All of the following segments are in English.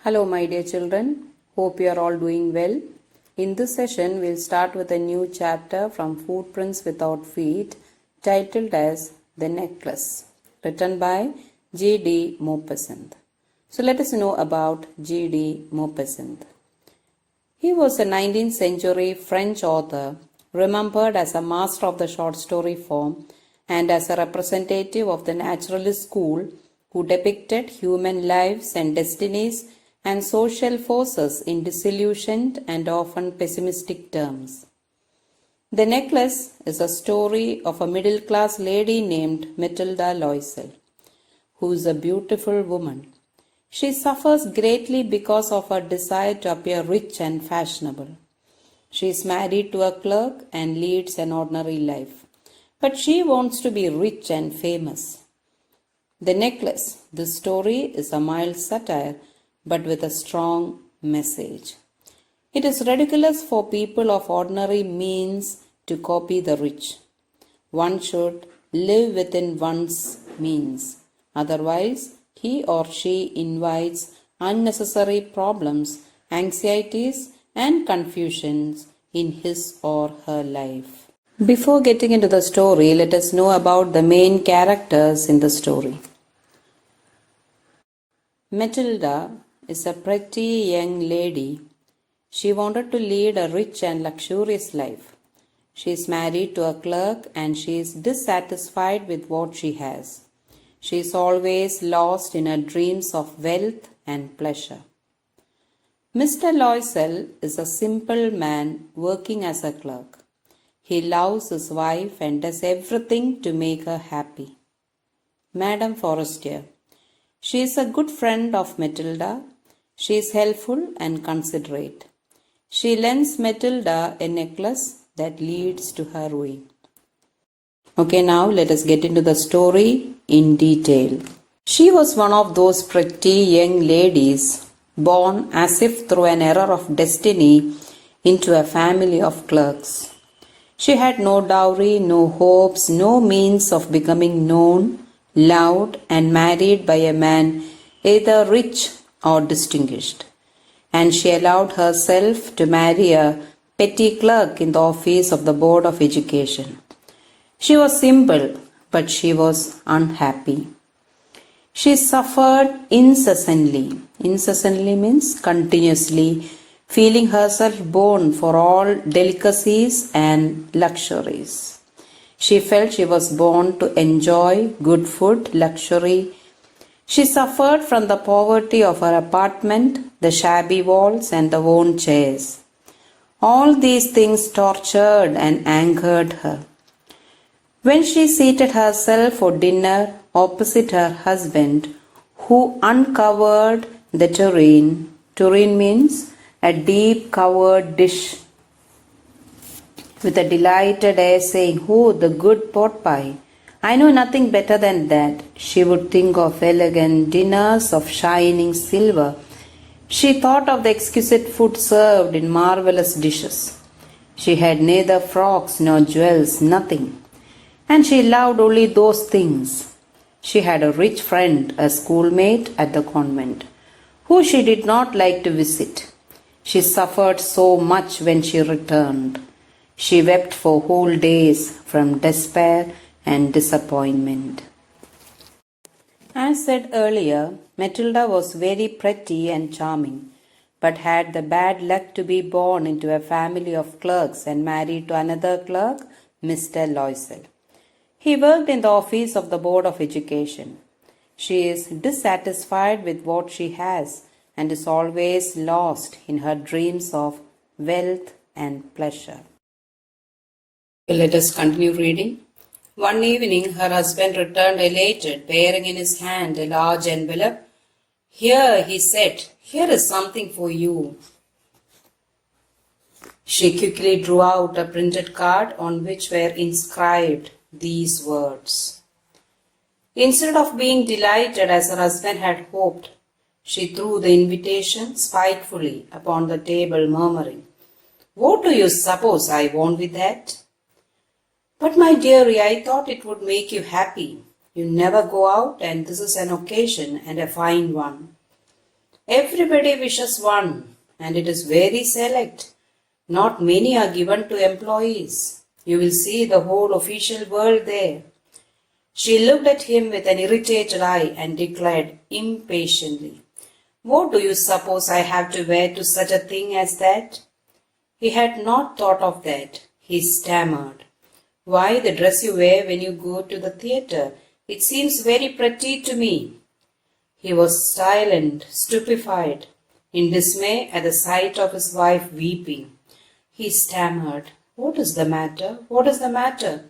Hello my dear children, hope you are all doing well. In this session we'll start with a new chapter from Footprints Without Feet titled as The Necklace, written by G.D. Maupassant. So let us know about G.D. Maupassant. He was a 19th century French author remembered as a master of the short story form and as a representative of the naturalist school who depicted human lives and destinies and social forces in disillusioned and often pessimistic terms. The Necklace is a story of a middle-class lady named Matilda Loisel, who is a beautiful woman. She suffers greatly because of her desire to appear rich and fashionable. She is married to a clerk and leads an ordinary life, but she wants to be rich and famous. The Necklace, this story, is a mild satire but with a strong message. It is ridiculous for people of ordinary means to copy the rich. One should live within one's means. Otherwise, he or she invites unnecessary problems, anxieties, and confusions in his or her life. Before getting into the story, let us know about the main characters in the story. Matilda is a pretty young lady. She wanted to lead a rich and luxurious life. She is married to a clerk and she is dissatisfied with what she has. She is always lost in her dreams of wealth and pleasure. Mr. Loisel is a simple man working as a clerk. He loves his wife and does everything to make her happy. Madame Forestier. She is a good friend of Matilda. She is helpful and considerate. She lends Matilda a necklace that leads to her ruin. Okay, now let us get into the story in detail. She was one of those pretty young ladies born as if through an error of destiny into a family of clerks. She had no dowry, no hopes, no means of becoming known, loved, and married by a man either rich or distinguished, and she allowed herself to marry a petty clerk in the office of the Board of Education. She was simple, but she was unhappy. She suffered incessantly. Incessantly means continuously, feeling herself born for all delicacies and luxuries. She felt she was born to enjoy good food, luxury. She suffered from the poverty of her apartment, the shabby walls, and the worn chairs. All these things tortured and angered her. When she seated herself for dinner opposite her husband, who uncovered the tureen means a deep covered dish, with a delighted air saying, "Oh, the good pot pie! I know nothing better than that," she would think of elegant dinners of shining silver. She thought of the exquisite food served in marvelous dishes. She had neither frocks nor jewels, nothing. And she loved only those things. She had a rich friend, a schoolmate at the convent, who she did not like to visit. She suffered so much when she returned. She wept for whole days from despair and disappointment. As said earlier, Matilda was very pretty and charming, but had the bad luck to be born into a family of clerks and married to another clerk, Mr. Loisel. He worked in the office of the Board of Education. She is dissatisfied with what she has and is always lost in her dreams of wealth and pleasure. Let us continue reading. One evening, her husband returned elated, bearing in his hand a large envelope. "Here," he said, "here is something for you." She quickly drew out a printed card on which were inscribed these words. Instead of being delighted as her husband had hoped, she threw the invitation spitefully upon the table, murmuring, "What do you suppose I want with that?" "But my dearie, I thought it would make you happy. You never go out and this is an occasion and a fine one." Everybody wishes one, and it is very select. Not many are given to employees. You will see the whole official world there. She looked at him with an irritated eye and declared impatiently, "What do you suppose I have to wear to such a thing as that?" He had not thought of that. He stammered, "Why, the dress you wear when you go to the theatre. It seems very pretty to me." He was silent, stupefied, in dismay at the sight of his wife weeping. He stammered, "What is the matter? What is the matter?"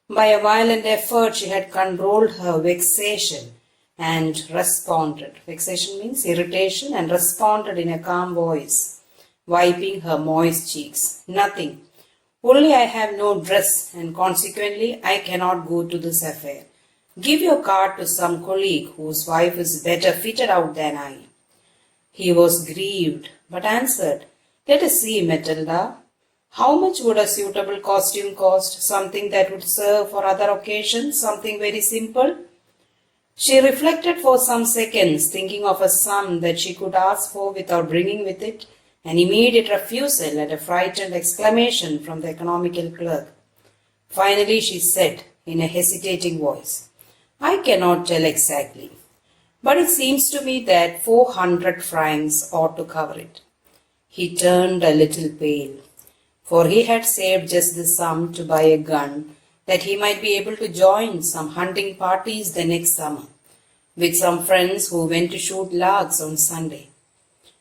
By a violent effort, she had controlled her vexation and responded. Vexation means irritation, and responded in a calm voice, wiping her moist cheeks. "Nothing. Only I have no dress, and consequently I cannot go to this affair. Give your card to some colleague whose wife is better fitted out than I." He was grieved, but answered, "Let us see, Matilda. How much would a suitable costume cost? Something that would serve for other occasions, something very simple?" She reflected for some seconds, thinking of a sum that she could ask for without bringing with it an immediate refusal and a frightened exclamation from the economical clerk. Finally she said in a hesitating voice, "I cannot tell exactly, but it seems to me that 400 francs ought to cover it." He turned a little pale, for he had saved just the sum to buy a gun that he might be able to join some hunting parties the next summer with some friends who went to shoot larks on Sunday.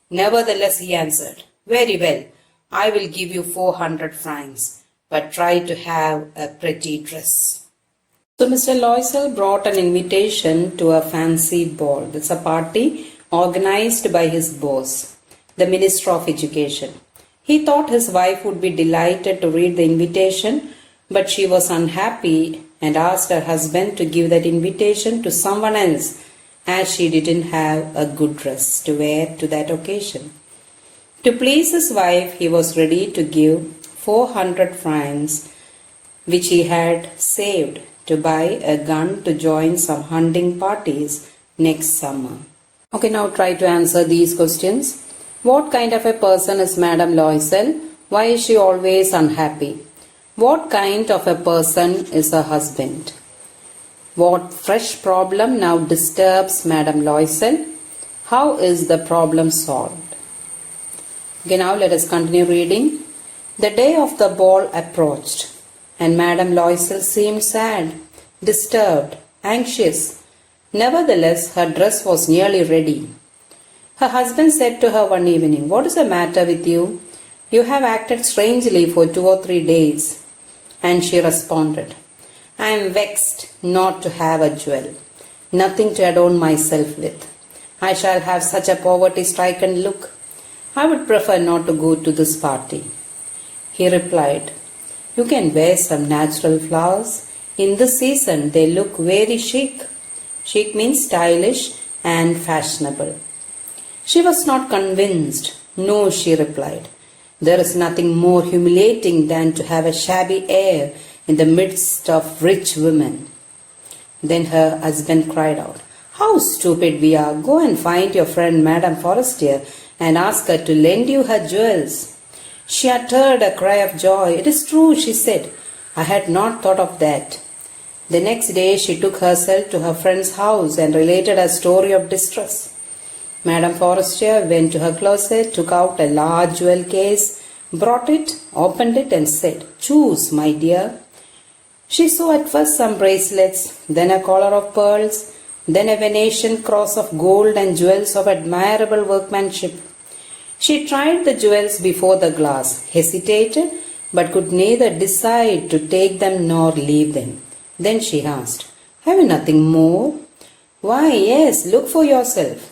Nevertheless, he answered, "Very well, I will give you 400 francs, but try to have a pretty dress." So Mr. Loisel brought an invitation to a fancy ball. That's a party organized by his boss, the Minister of Education. He thought his wife would be delighted to read the invitation, but she was unhappy and asked her husband to give that invitation to someone else, as she didn't have a good dress to wear to that occasion. To please his wife, he was ready to give 400 francs, which he had saved to buy a gun to join some hunting parties next summer. Okay, now try to answer these questions. What kind of a person is Madame Loisel? Why is she always unhappy? What kind of a person is her husband? What fresh problem now disturbs Madame Loisel? How is the problem solved? Okay, now let us continue reading. The day of the ball approached, and Madame Loisel seemed sad, disturbed, anxious. Nevertheless, her dress was nearly ready. Her husband said to her one evening, "What is the matter with you? You have acted strangely for 2 or 3 days." And she responded, "I am vexed not to have a jewel, nothing to adorn myself with. I shall have such a poverty-stricken look. I would prefer not to go to this party." He replied, "You can wear some natural flowers. In this season they look very chic." Chic means stylish and fashionable. She was not convinced. "No," she replied. "There is nothing more humiliating than to have a shabby air in the midst of rich women." Then her husband cried out, "How stupid we are! Go and find your friend Madame Forestier and ask her to lend you her jewels." She uttered a cry of joy. "It is true," she said. "I had not thought of that." The next day she took herself to her friend's house and related her story of distress. Madame Forestier went to her closet, took out a large jewel case, brought it, opened it and said, "Choose, my dear." She saw at first some bracelets, then a collar of pearls, then a Venetian cross of gold and jewels of admirable workmanship. She tried the jewels before the glass, hesitated, but could neither decide to take them nor leave them. Then she asked, "Have you nothing more?" "Why, yes, look for yourself.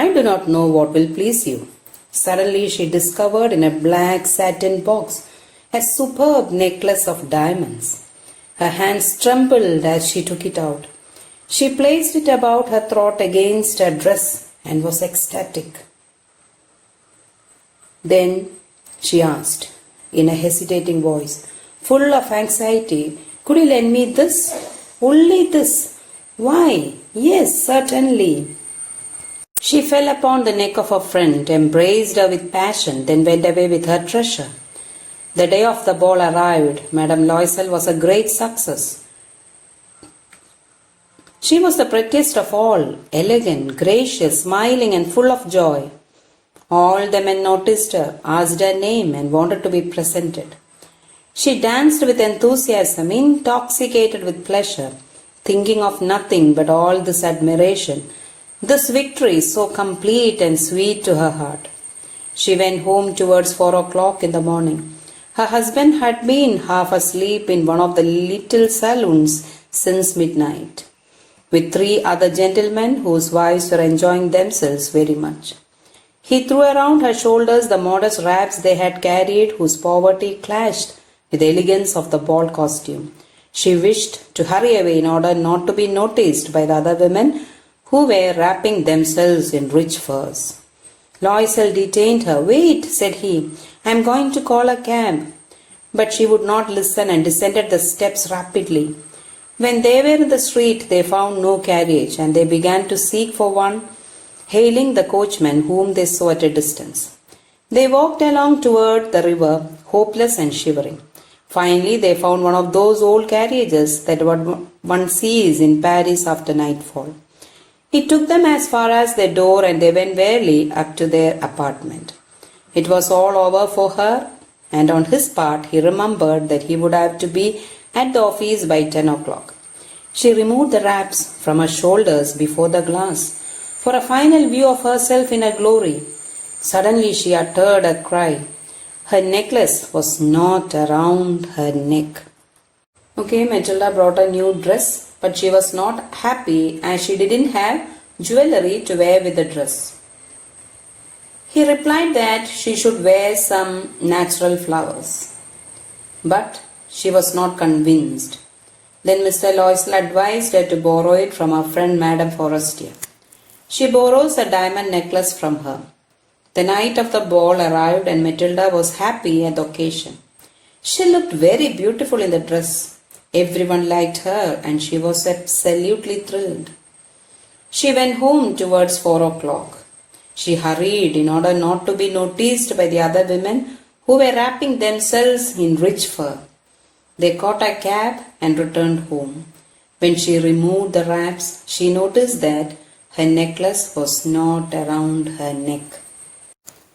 I do not know what will please you." Suddenly she discovered in a black satin box a superb necklace of diamonds. Her hands trembled as she took it out. She placed it about her throat against her dress and was ecstatic. Then she asked, in a hesitating voice, full of anxiety, "Could you lend me this? Only this?" "Why, yes, certainly." She fell upon the neck of her friend, embraced her with passion, then went away with her treasure. The day of the ball arrived. Madame Loisel was a great success. She was the prettiest of all, elegant, gracious, smiling, and full of joy. All the men noticed her, asked her name, and wanted to be presented. She danced with enthusiasm, intoxicated with pleasure, thinking of nothing but all this admiration, this victory so complete and sweet to her heart. She went home towards 4 o'clock in the morning. Her husband had been half asleep in one of the little saloons since midnight, with 3 other gentlemen whose wives were enjoying themselves very much. He threw around her shoulders the modest wraps they had carried, whose poverty clashed with the elegance of the ball costume. She wished to hurry away in order not to be noticed by the other women who were wrapping themselves in rich furs. Loisel detained her. "Wait," said he, "I am going to call a cab." But she would not listen and descended the steps rapidly. When they were in the street, they found no carriage, and they began to seek for one, hailing the coachman whom they saw at a distance. They walked along toward the river, hopeless and shivering. Finally, they found one of those old carriages that one sees in Paris after nightfall. It took them as far as their door, and they went wearily up to their apartment. It was all over for her, and on his part he remembered that he would have to be at the office by 10 o'clock. She removed the wraps from her shoulders before the glass for a final view of herself in her glory. Suddenly she uttered a cry. Her necklace was not around her neck. Okay, Matilda brought a new dress, but she was not happy as she didn't have jewelry to wear with the dress. He replied that she should wear some natural flowers. But she was not convinced. Then Mr. Loisel advised her to borrow it from her friend Madame Forestier. She borrows a diamond necklace from her. The night of the ball arrived, and Matilda was happy at the occasion. She looked very beautiful in the dress. Everyone liked her, and she was absolutely thrilled. She went home towards 4 o'clock. She hurried in order not to be noticed by the other women who were wrapping themselves in rich fur. They caught a cab and returned home. When she removed the wraps, she noticed that her necklace was not around her neck.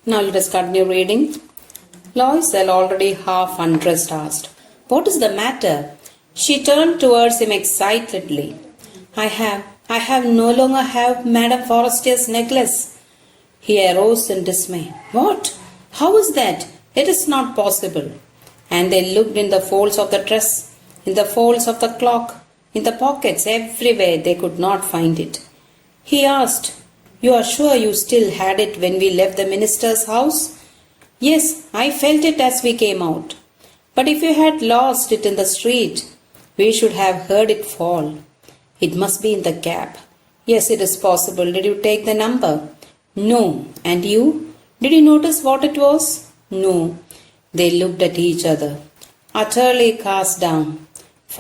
Now let us continue reading. Loisel, already half undressed, asked, "What is the matter?" She turned towards him excitedly. I have no longer have Madame Forestier's necklace." He arose in dismay. "What? How is that? It is not possible." And they looked in the folds of the dress, in the folds of the cloak, in the pockets, everywhere. They could not find it. He asked, "You are sure you still had it when we left the minister's house?" "Yes, I felt it as we came out." "But if you had lost it in the street, we should have heard it fall." "It must be in the cab." "Yes, it is possible. Did you take the number?" "No." "And you? Did you notice what it was?" "No." They looked at each other, utterly cast down.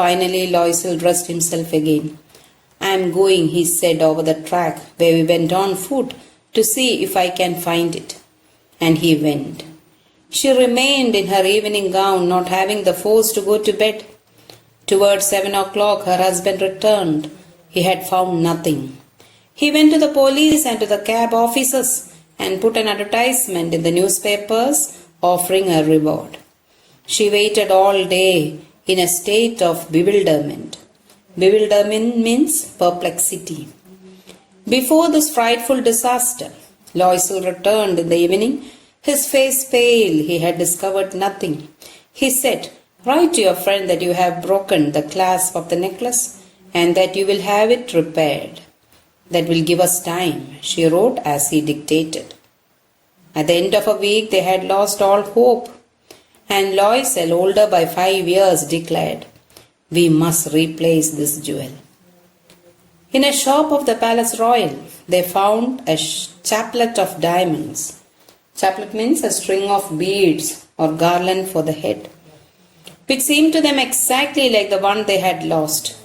Finally, Loisel dressed himself again. "I am going," he said, "over the track where we went on foot to see if I can find it." And he went. She remained in her evening gown, not having the force to go to bed. Towards 7 o'clock, her husband returned. He had found nothing. He went to the police and to the cab offices and put an advertisement in the newspapers offering a reward. She waited all day in a state of bewilderment. Bewilderment means perplexity. Before this frightful disaster, Loisel returned in the evening, his face pale. He had discovered nothing. He said, "Write to your friend that you have broken the clasp of the necklace and that you will have it repaired. That will give us time," she wrote as he dictated. At the end of a week, they had lost all hope, and Loisel, older by 5 years, declared, "We must replace this jewel." In a shop of the Palace Royal, they found a chaplet of diamonds. Chaplet means a string of beads or garland for the head, which seemed to them exactly like the one they had lost.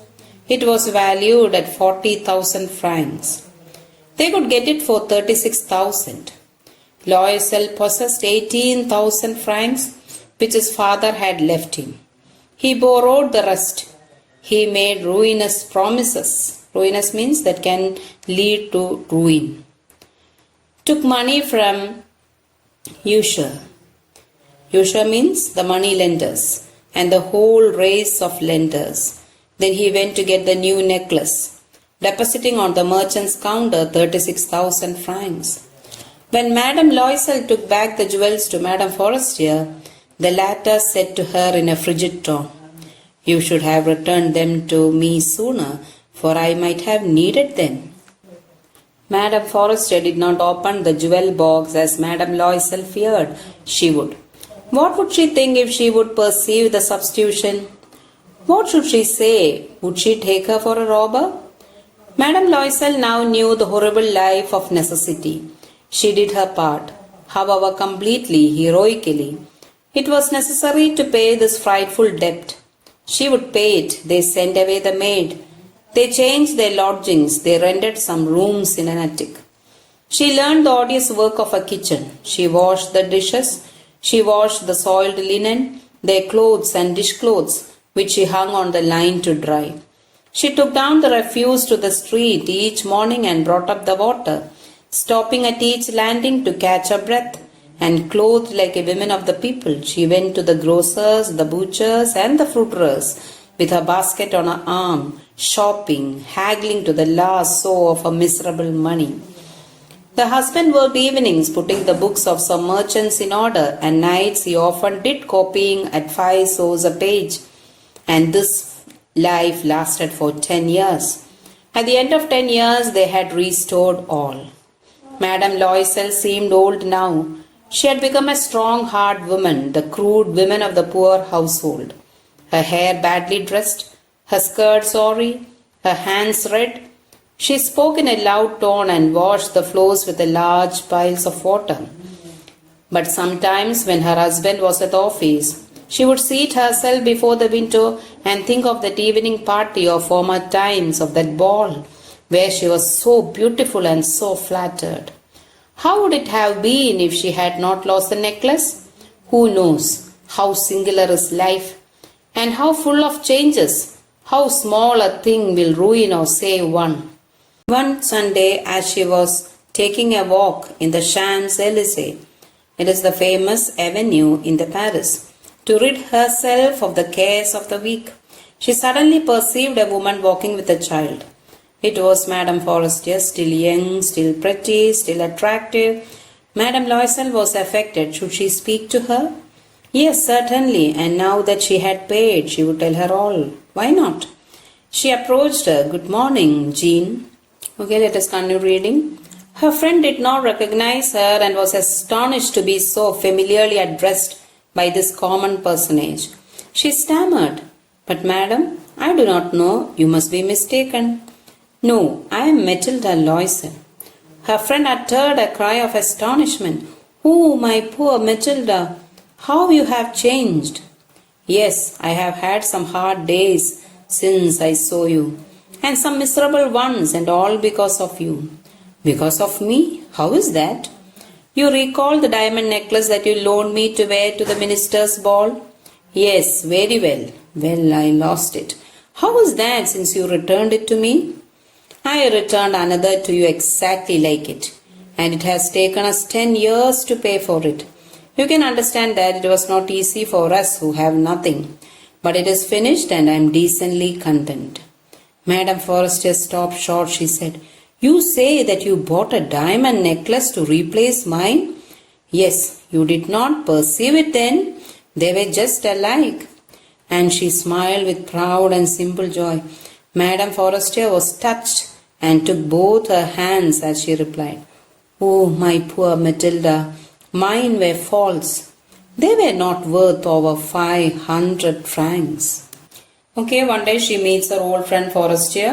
It was valued at 40,000 francs. They could get it for 36,000. Loisel possessed 18,000 francs, which his father had left him. He borrowed the rest. He made ruinous promises. Ruinous means that can lead to ruin. Took money from usurer. Usurer means the money lenders and the whole race of lenders. Then he went to get the new necklace, depositing on the merchant's counter 36,000 francs. When Madame Loisel took back the jewels to Madame Forestier, the latter said to her in a frigid tone, "You should have returned them to me sooner, for I might have needed them." Madame Forestier did not open the jewel box as Madame Loisel feared she would. What would she think if she would perceive the substitution? What should she say? Would she take her for a robber? Madame Loisel now knew the horrible life of necessity. She did her part, however completely, heroically. It was necessary to pay this frightful debt. She would pay it. They sent away the maid. They changed their lodgings. They rented some rooms in an attic. She learned the odious work of a kitchen. She washed the dishes. She washed the soiled linen, their clothes and dishcloths, which she hung on the line to dry. She took down the refuse to the street each morning and brought up the water, stopping at each landing to catch her breath. And clothed like a woman of the people, she went to the grocers, the butchers, and the fruiterers with her basket on her arm, shopping, haggling to the last sou of her miserable money. The husband worked evenings putting the books of some merchants in order, and nights he often did copying at 5 sous a page. And this life lasted for 10 years. At the end of 10 years, they had restored all. Madame Loisel seemed old now. She had become a strong, hard woman, the crude woman of the poor household. Her hair badly dressed, her skirts awry, her hands red. She spoke in a loud tone and washed the floors with large piles of water. But sometimes when her husband was at the office, she would seat herself before the window and think of that evening party of former times, of that ball, where she was so beautiful and so flattered. How would it have been if she had not lost the necklace? Who knows how singular is life, and how full of changes, how small a thing will ruin or save one. One Sunday, as she was taking a walk in the Champs-Élysées, it is the famous avenue in Paris, to rid herself of the cares of the week, she suddenly perceived a woman walking with a child. It was Madame Forestier, still young, still pretty, still attractive. Madame Loisel was affected. Should she speak to her? Yes, certainly, and now that she had paid, she would tell her all. Why not? She approached her. Good morning, Jean. Okay, let us continue reading. Her friend did not recognize her and was astonished to be so familiarly addressed by this common personage. She stammered, "But madam, I do not know. You must be mistaken." "No, I am Matilda Loisel." Her friend uttered a cry of astonishment. "Oh, my poor Matilda, how you have changed!" "Yes, I have had some hard days since I saw you, and some miserable ones, and all because of you." "Because of me? How is that?" "You recall the diamond necklace that you loaned me to wear to the minister's ball?" "Yes, very well." "Well, I lost it." "How was that, since you returned it to me?" "I returned another to you exactly like it, and it has taken us 10 years to pay for it. You can understand that it was not easy for us who have nothing, but it is finished and I am decently content." Madame Forestier stopped short. She said, "You say that you bought a diamond necklace to replace mine?" "Yes, you did not perceive it then. They were just alike." And she smiled with proud and simple joy. Madame Forestier was touched and took both her hands as she replied, "Oh, my poor Matilda, mine were false. They were not worth over 500 francs. Okay, one day she meets her old friend Forestier.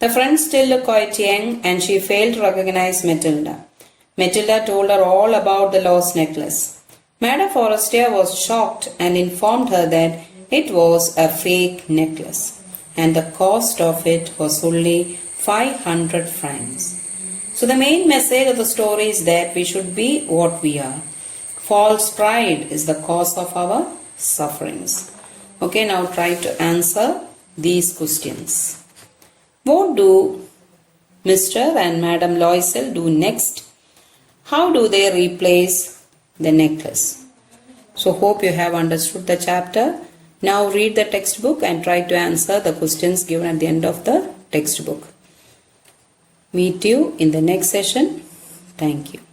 The friend still looked quite young and she failed to recognize Matilda. Matilda told her all about the lost necklace. Madame Forestier was shocked and informed her that it was a fake necklace and the cost of it was only 500 francs. So the main message of the story is that we should be what we are. False pride is the cause of our sufferings. Okay, now try to answer these questions. What do Mr. and Madam Loisel do next? How do they replace the necklace? So hope you have understood the chapter. Now read the textbook and try to answer the questions given at the end of the textbook. Meet you in the next session. Thank you.